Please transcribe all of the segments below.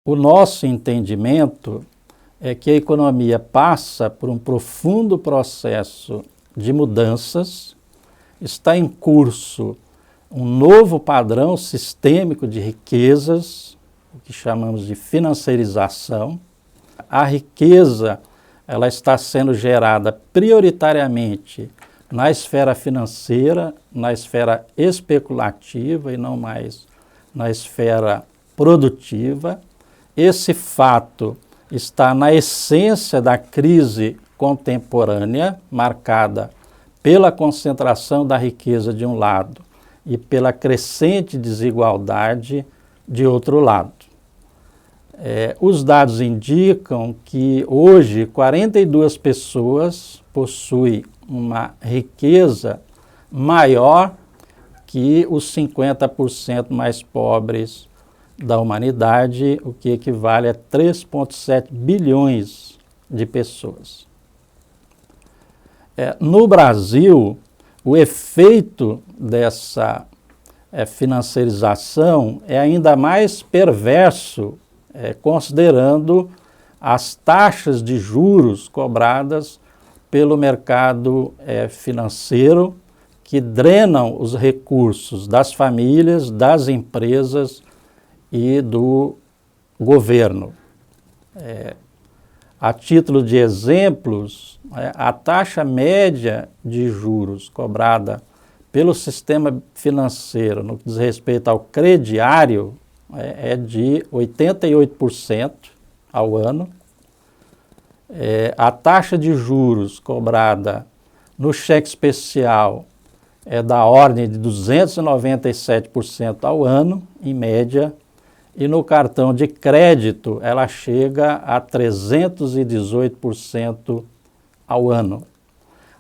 O nosso entendimento é que a economia passa por um profundo processo de mudanças, está em curso um novo padrão sistêmico de riquezas, o que chamamos de financiarização. A riqueza ela está sendo gerada prioritariamente na esfera financeira, na esfera especulativa e não mais na esfera produtiva. Esse fato está na essência da crise contemporânea, marcada pela concentração da riqueza de um lado e pela crescente desigualdade de outro lado. Os dados indicam que hoje 42 pessoas possuem uma riqueza maior que os 50% mais pobres da humanidade, o que equivale a 3,7 bilhões de pessoas. No Brasil, o efeito dessa financiarização é ainda mais perverso, considerando as taxas de juros cobradas pelo mercado financeiro, que drenam os recursos das famílias, das empresas e do governo. A título de exemplos, a taxa média de juros cobrada pelo sistema financeiro no que diz respeito ao crediário é de 88% ao ano. A taxa de juros cobrada no cheque especial é da ordem de 297% ao ano, em média, e no cartão de crédito ela chega a 318% ao ano.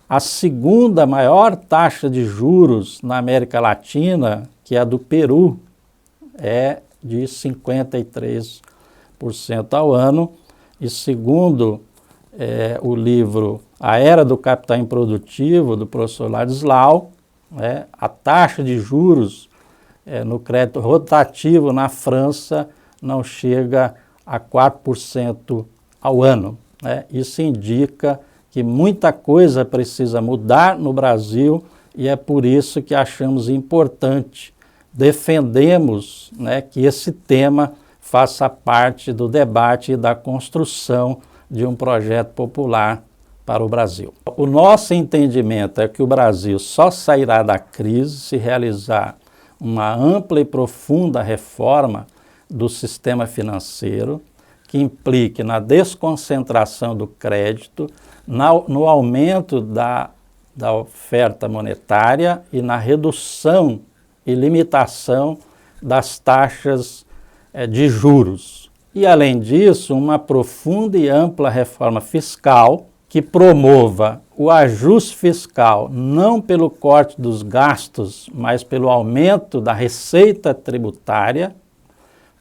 A segunda maior taxa de juros na América Latina, que é a do Peru, é de 53% ao ano, e segundo o livro A Era do Capital Improdutivo, do professor Ladislau, a taxa de juros no crédito rotativo na França não chega a 4% ao ano. Isso indica que muita coisa precisa mudar no Brasil e é por isso que achamos importante, defendemos que esse tema faça parte do debate e da construção de um projeto popular para o Brasil. O nosso entendimento é que o Brasil só sairá da crise se realizar uma ampla e profunda reforma do sistema financeiro, que implique na desconcentração do crédito, no aumento da oferta monetária e na redução e limitação das taxas de juros. E, além disso, uma profunda e ampla reforma fiscal que promova o ajuste fiscal não pelo corte dos gastos, mas pelo aumento da receita tributária,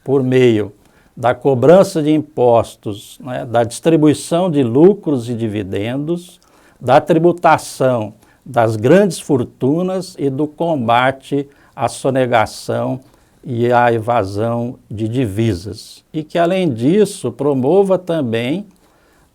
por meio da cobrança de impostos, da distribuição de lucros e dividendos, da tributação das grandes fortunas e do combate à sonegação e à evasão de divisas. E que, além disso, promova também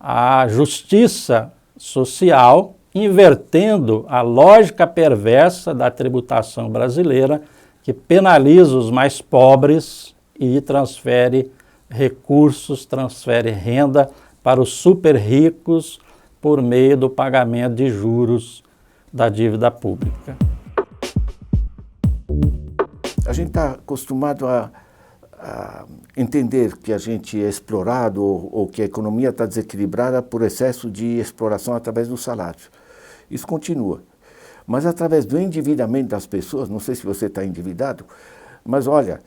a justiça social, invertendo a lógica perversa da tributação brasileira, que penaliza os mais pobres e transfere recursos, transfere renda para os super ricos por meio do pagamento de juros da dívida pública. A gente está acostumado a entender que a gente é explorado ou que a economia está desequilibrada por excesso de exploração através do salário. Isso continua. Mas através do endividamento das pessoas, não sei se você está endividado, mas olha,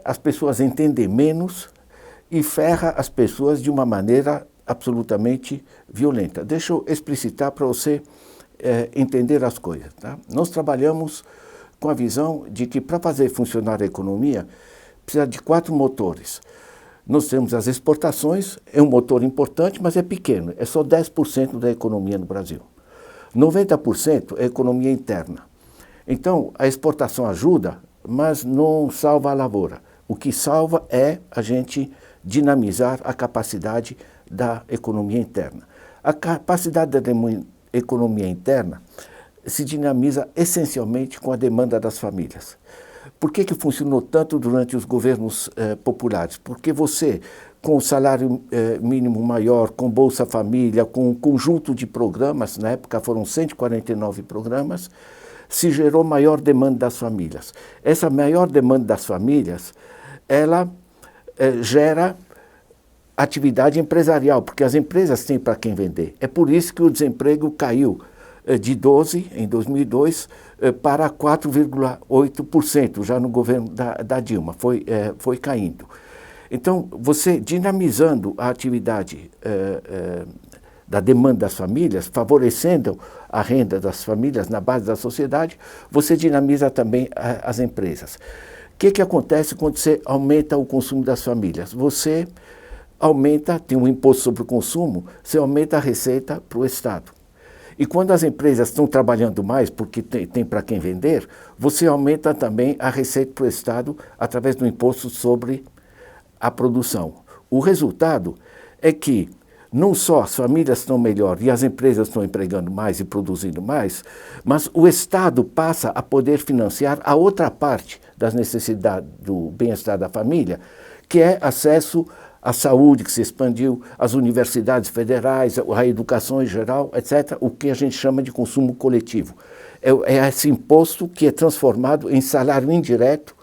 as pessoas entendem menos e ferra as pessoas de uma maneira absolutamente violenta. Deixa eu explicitar para você entender as coisas. Tá? Nós trabalhamos com a visão de que para fazer funcionar a economia precisa de 4 motores. Nós temos as exportações, é um motor importante, mas é pequeno, é só 10% da economia no Brasil. 90% é economia interna. Então, a exportação ajuda, mas não salva a lavoura. O que salva é a gente dinamizar a capacidade da economia interna. A capacidade da economia interna se dinamiza essencialmente com a demanda das famílias. Por que funcionou tanto durante os governos populares? Porque você, com o salário mínimo maior, com Bolsa Família, com um conjunto de programas, na época foram 149 programas, se gerou maior demanda das famílias. Essa maior demanda das famílias, ela gera atividade empresarial, porque as empresas têm para quem vender. É por isso que o desemprego caiu de 12% em 2002 para 4,8% já no governo da Dilma, foi caindo. Então, você dinamizando a atividade da demanda das famílias, favorecendo a renda das famílias na base da sociedade, você dinamiza também as empresas. O que acontece quando você aumenta o consumo das famílias? Você aumenta, tem um imposto sobre o consumo, você aumenta a receita para o Estado. E quando as empresas estão trabalhando mais, porque tem para quem vender, você aumenta também a receita para o Estado através do imposto sobre a produção. O resultado é que não só as famílias estão melhor e as empresas estão empregando mais e produzindo mais, mas o Estado passa a poder financiar a outra parte das necessidades do bem-estar da família, que é acesso à saúde, que se expandiu, às universidades federais, à educação em geral, etc., o que a gente chama de consumo coletivo. É esse imposto que é transformado em salário indireto,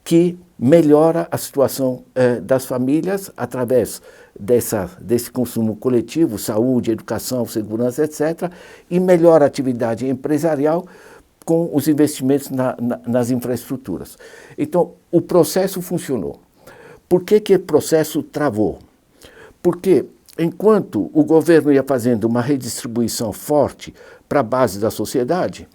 que melhora a situação das famílias através desse consumo coletivo, saúde, educação, segurança, etc., e melhora a atividade empresarial com os investimentos nas infraestruturas. Então, o processo funcionou. Por que o processo travou? Porque enquanto o governo ia fazendo uma redistribuição forte para a base da sociedade,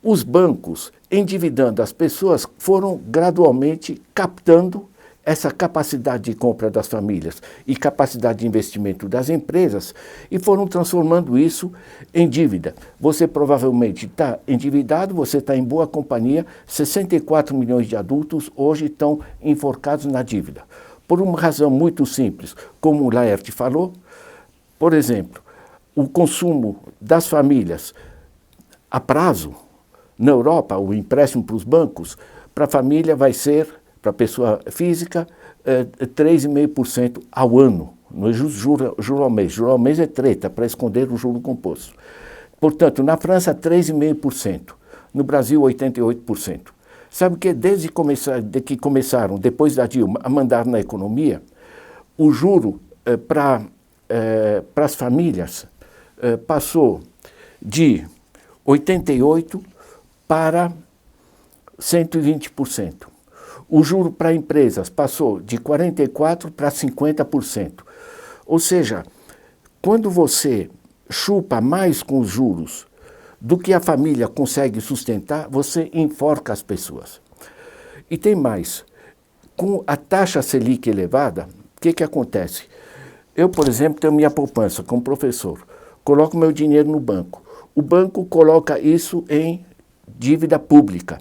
os bancos, endividando as pessoas, foram gradualmente captando essa capacidade de compra das famílias e capacidade de investimento das empresas e foram transformando isso em dívida. Você provavelmente está endividado, você está em boa companhia, 64 milhões de adultos hoje estão enforcados na dívida. Por uma razão muito simples, como o Laerte falou, por exemplo, o consumo das famílias a prazo, na Europa, o empréstimo para os bancos, para a família vai ser, para a pessoa física, 3,5% ao ano. Não é juro ao mês. Juro ao mês é treta, para esconder o juro composto. Portanto, na França, 3,5%. No Brasil, 88%. Sabe que desde que começaram, depois da Dilma, a mandar na economia, o juro para as famílias passou de 88% para 120%. O juro para empresas passou de 44% para 50%. Ou seja, quando você chupa mais com os juros do que a família consegue sustentar, você enforca as pessoas. E tem mais. Com a taxa Selic elevada, o que acontece? Eu, por exemplo, tenho minha poupança como professor. Coloco meu dinheiro no banco. O banco coloca isso em dívida pública.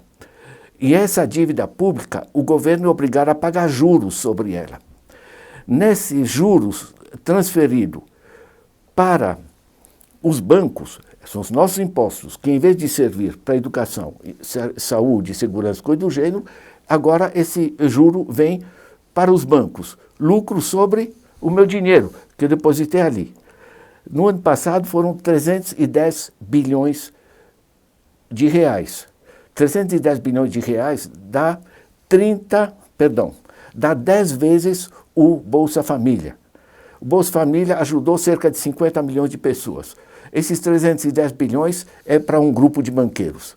E essa dívida pública, o governo é obrigado a pagar juros sobre ela. Nesses juros transferidos para os bancos, são os nossos impostos, que em vez de servir para educação, saúde, segurança, coisa do gênero, agora esse juro vem para os bancos. Lucro sobre o meu dinheiro, que eu depositei ali. No ano passado foram 310 bilhões de reais. 310 bilhões de reais dá 10 vezes o Bolsa Família. O Bolsa Família ajudou cerca de 50 milhões de pessoas. Esses 310 bilhões é para um grupo de banqueiros.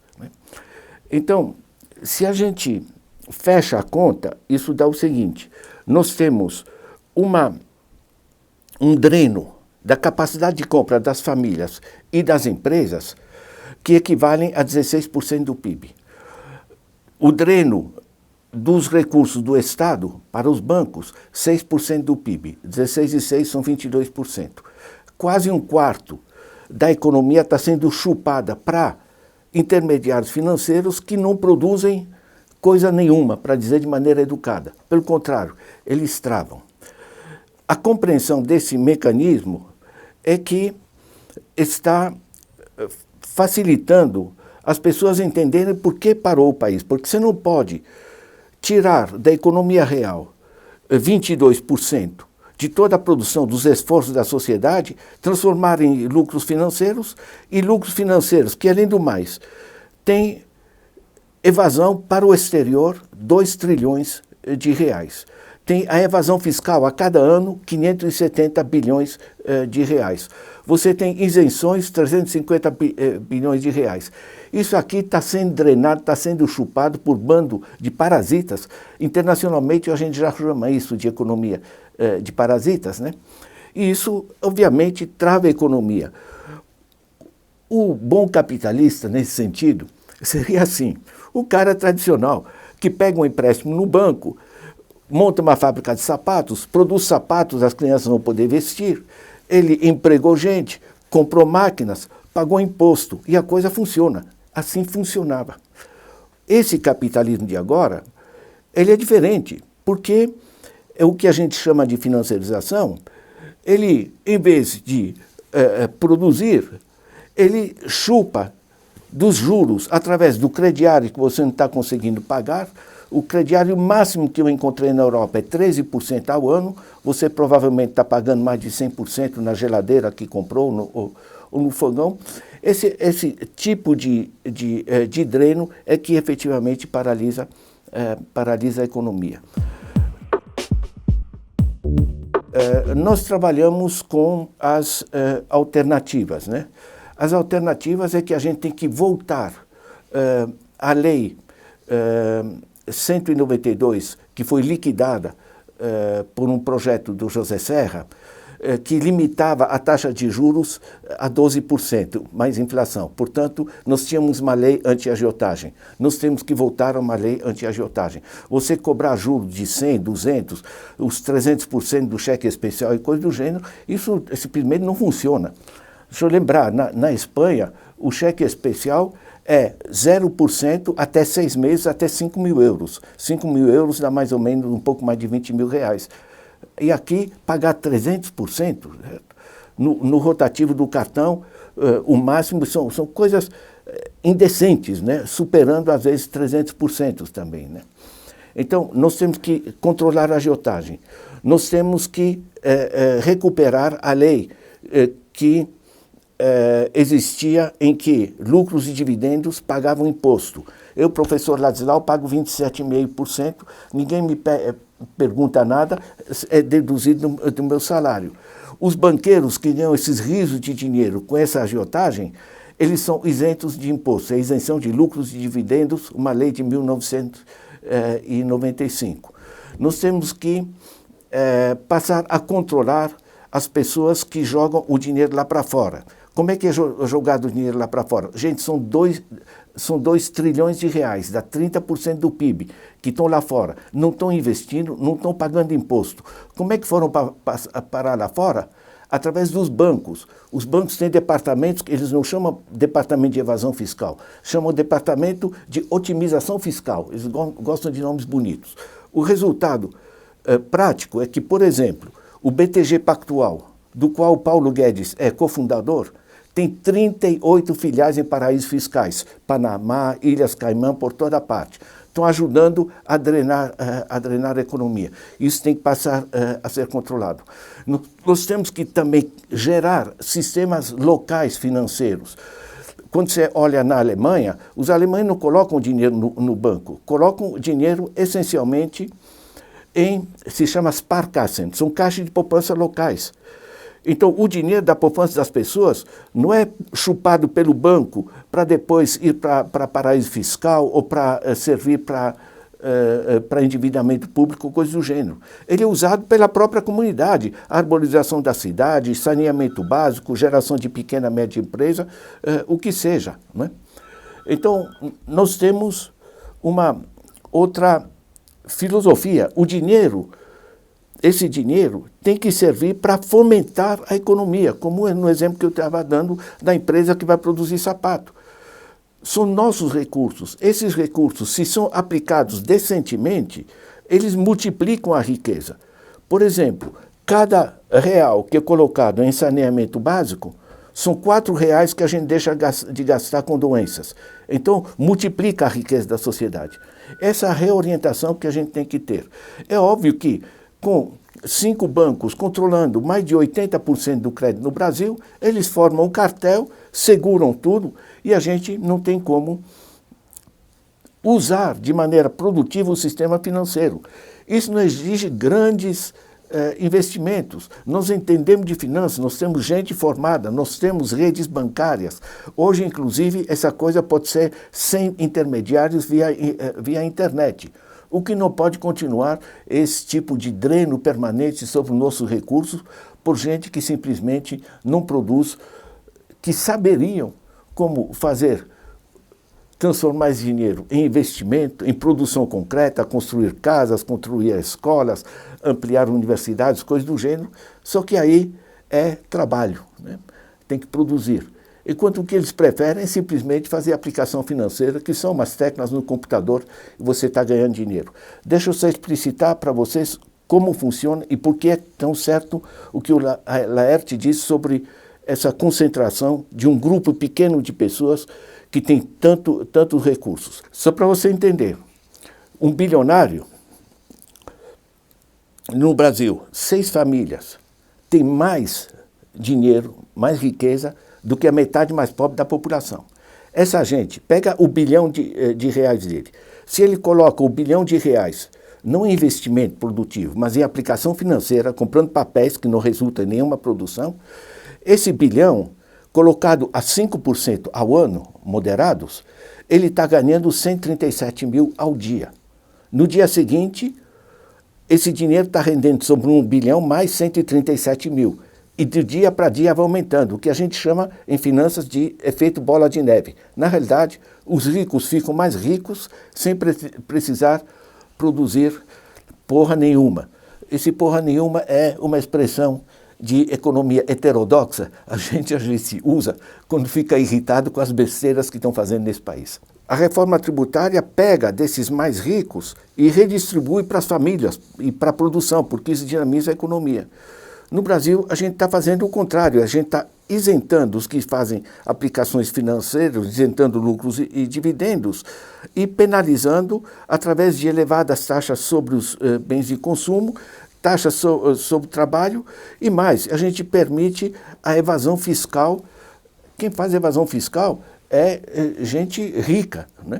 Então, se a gente fecha a conta, isso dá o seguinte: nós temos um dreno da capacidade de compra das famílias e das empresas que equivalem a 16% do PIB. O dreno dos recursos do Estado para os bancos, 6% do PIB. 16,6% são 22%. Quase um quarto da economia está sendo chupada para intermediários financeiros que não produzem coisa nenhuma, para dizer de maneira educada. Pelo contrário, eles travam. a compreensão desse mecanismo é que está facilitando as pessoas entenderem por que parou o país. Porque você não pode tirar da economia real 22% de toda a produção, dos esforços da sociedade, transformar em lucros financeiros, e lucros financeiros que, além do mais, têm evasão para o exterior, 2 trilhões de reais. Tem a evasão fiscal a cada ano, 570 bilhões de reais. Você tem isenções, 350 bilhões de reais. Isso aqui está sendo drenado, está sendo chupado por bando de parasitas. Internacionalmente, a gente já chama isso de economia de parasitas, né? E isso, obviamente, trava a economia. O bom capitalista, nesse sentido, seria assim: o cara tradicional que pega um empréstimo no banco, monta uma fábrica de sapatos, produz sapatos, as crianças vão poder vestir, ele empregou gente, comprou máquinas, pagou imposto e a coisa funciona. Assim funcionava. Esse capitalismo de agora, ele é diferente, porque é o que a gente chama de financiarização. Ele, em vez de produzir, ele chupa dos juros através do crediário que você não está conseguindo pagar. O crediário máximo que eu encontrei na Europa é 13% ao ano. Você provavelmente está pagando mais de 100% na geladeira que comprou ou no fogão. Esse tipo de dreno é que efetivamente paralisa a economia. Nós trabalhamos com as alternativas, né? As alternativas é que a gente tem que voltar à lei 192, que foi liquidada por um projeto do José Serra, que limitava a taxa de juros a 12%, mais inflação. Portanto, nós tínhamos uma lei anti-agiotagem. Nós temos que voltar a uma lei anti-agiotagem. Você cobrar juros de 100, 200, os 300% do cheque especial e coisa do gênero, isso simplesmente não funciona. Deixa eu lembrar, na Espanha, o cheque especial é 0% até 6 meses, até 5 mil euros. 5 mil euros dá mais ou menos um pouco mais de 20 mil reais. E aqui, pagar 300%, no rotativo do cartão, o máximo são coisas indecentes, né? Superando às vezes 300% também, né? Então, nós temos que controlar a agiotagem. Nós temos que recuperar a lei que existia em que lucros e dividendos pagavam imposto. Eu, professor Ladislau, pago 27,5%, ninguém me pergunta nada, é deduzido do meu salário. Os banqueiros que ganham esses rios de dinheiro com essa agiotagem, eles são isentos de imposto, é isenção de lucros e dividendos, uma lei de 1995. Nós temos que passar a controlar as pessoas que jogam o dinheiro lá para fora. Como é que é jogado o dinheiro lá para fora? Gente, são 2 trilhões de reais, dá 30% do PIB, que estão lá fora. Não estão investindo, não estão pagando imposto. Como é que foram parar lá fora? Através dos bancos. Os bancos têm departamentos que eles não chamam departamento de evasão fiscal, chamam departamento de otimização fiscal. Eles gostam de nomes bonitos. O resultado prático é que, por exemplo, o BTG Pactual, do qual o Paulo Guedes é cofundador, tem 38 filiais em paraísos fiscais, Panamá, Ilhas Caimã, por toda parte. Estão ajudando a drenar a economia. Isso tem que passar a ser controlado. Nós temos que também gerar sistemas locais financeiros. Quando você olha na Alemanha, os alemães não colocam dinheiro no banco, colocam dinheiro essencialmente se chama Sparkassen, são caixas de poupança locais. Então, o dinheiro da poupança das pessoas não é chupado pelo banco para depois ir para paraíso fiscal ou para servir para endividamento público, coisa do gênero. Ele é usado pela própria comunidade, arborização da cidade, saneamento básico, geração de pequena e média empresa, o que seja, né? Então, nós temos uma outra filosofia. O dinheiro, esse dinheiro tem que servir para fomentar a economia, como no exemplo que eu estava dando da empresa que vai produzir sapato. São nossos recursos. Esses recursos, se são aplicados decentemente, eles multiplicam a riqueza. Por exemplo, cada real que é colocado em saneamento básico, são 4 reais que a gente deixa de gastar com doenças. Então, multiplica a riqueza da sociedade. Essa é a reorientação que a gente tem que ter. É óbvio que, com 5 bancos controlando mais de 80% do crédito no Brasil, eles formam um cartel, seguram tudo e a gente não tem como usar de maneira produtiva o sistema financeiro. Isso não exige grandes investimentos. Nós entendemos de finanças, nós temos gente formada, nós temos redes bancárias. Hoje, inclusive, essa coisa pode ser sem intermediários via internet. O que não pode continuar esse tipo de dreno permanente sobre os nossos recursos por gente que simplesmente não produz, que saberiam como transformar esse dinheiro em investimento, em produção concreta, construir casas, construir escolas, ampliar universidades, coisas do gênero, só que aí é trabalho, né? Tem que produzir. Enquanto o que eles preferem é simplesmente fazer aplicação financeira, que são umas teclas no computador e você está ganhando dinheiro. Deixa eu só explicitar para vocês como funciona e por que é tão certo o que o Laerte disse sobre essa concentração de um grupo pequeno de pessoas que tem tantos recursos. Só para você entender, um bilionário no Brasil, 6 famílias, tem mais dinheiro, mais riqueza do que a metade mais pobre da população. Essa gente pega o bilhão de reais dele. Se ele coloca o bilhão de reais não em investimento produtivo, mas em aplicação financeira, comprando papéis que não resultam em nenhuma produção, esse bilhão, colocado a 5% ao ano, moderados, ele está ganhando 137 mil ao dia. No dia seguinte, esse dinheiro está rendendo sobre 1 bilhão mais 137 mil. E de dia para dia vai aumentando, o que a gente chama em finanças de efeito bola de neve. Na realidade, os ricos ficam mais ricos sem precisar produzir porra nenhuma. Esse porra nenhuma é uma expressão de economia heterodoxa, a gente às vezes usa quando fica irritado com as besteiras que estão fazendo nesse país. A reforma tributária pega desses mais ricos e redistribui para as famílias e para a produção, porque isso dinamiza a economia. No Brasil, a gente está fazendo o contrário, a gente está isentando os que fazem aplicações financeiras, isentando lucros e dividendos, e penalizando através de elevadas taxas sobre os bens de consumo, taxas sobre o trabalho e mais. A gente permite a evasão fiscal. Quem faz evasão fiscal é gente rica, né?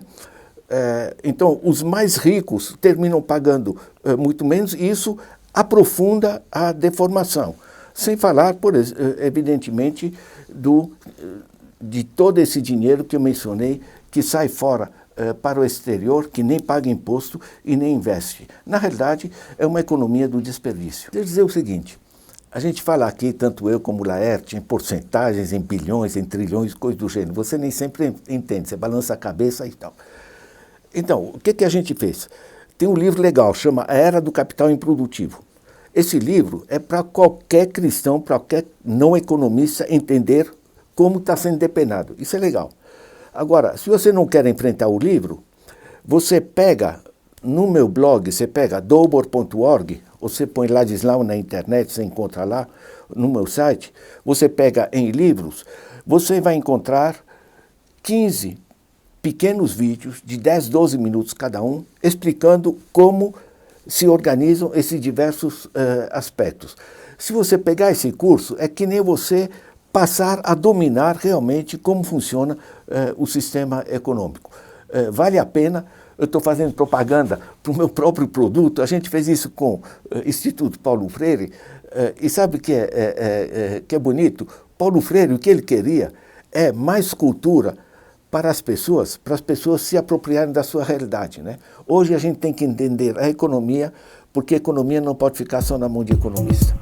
Então, os mais ricos terminam pagando muito menos e isso aprofunda a deformação. Sem falar, evidentemente, de todo esse dinheiro que eu mencionei, que sai fora para o exterior, que nem paga imposto e nem investe. Na realidade, é uma economia do desperdício. Deixa eu dizer o seguinte, a gente fala aqui, tanto eu como o Laerte, em porcentagens, em bilhões, em trilhões, coisas do gênero. Você nem sempre entende, você balança a cabeça e tal. Então, o que a gente fez? Tem um livro legal, chama A Era do Capital Improdutivo. Esse livro é para qualquer cristão, para qualquer não economista entender como está sendo depenado. Isso é legal. Agora, se você não quer enfrentar o livro, você pega, no meu blog, você pega dobor.org, você põe Ladislau na internet, você encontra lá, no meu site, você pega em livros, você vai encontrar 15 pequenos vídeos de 10, 12 minutos cada um, explicando como se organizam esses diversos aspectos. Se você pegar esse curso, é que nem você passar a dominar realmente como funciona o sistema econômico. Vale a pena, eu estou fazendo propaganda para o meu próprio produto, a gente fez isso com o Instituto Paulo Freire, e sabe o que é bonito? Paulo Freire, o que ele queria é mais cultura para as pessoas se apropriarem da sua realidade, né? Hoje a gente tem que entender a economia, porque a economia não pode ficar só na mão de economista.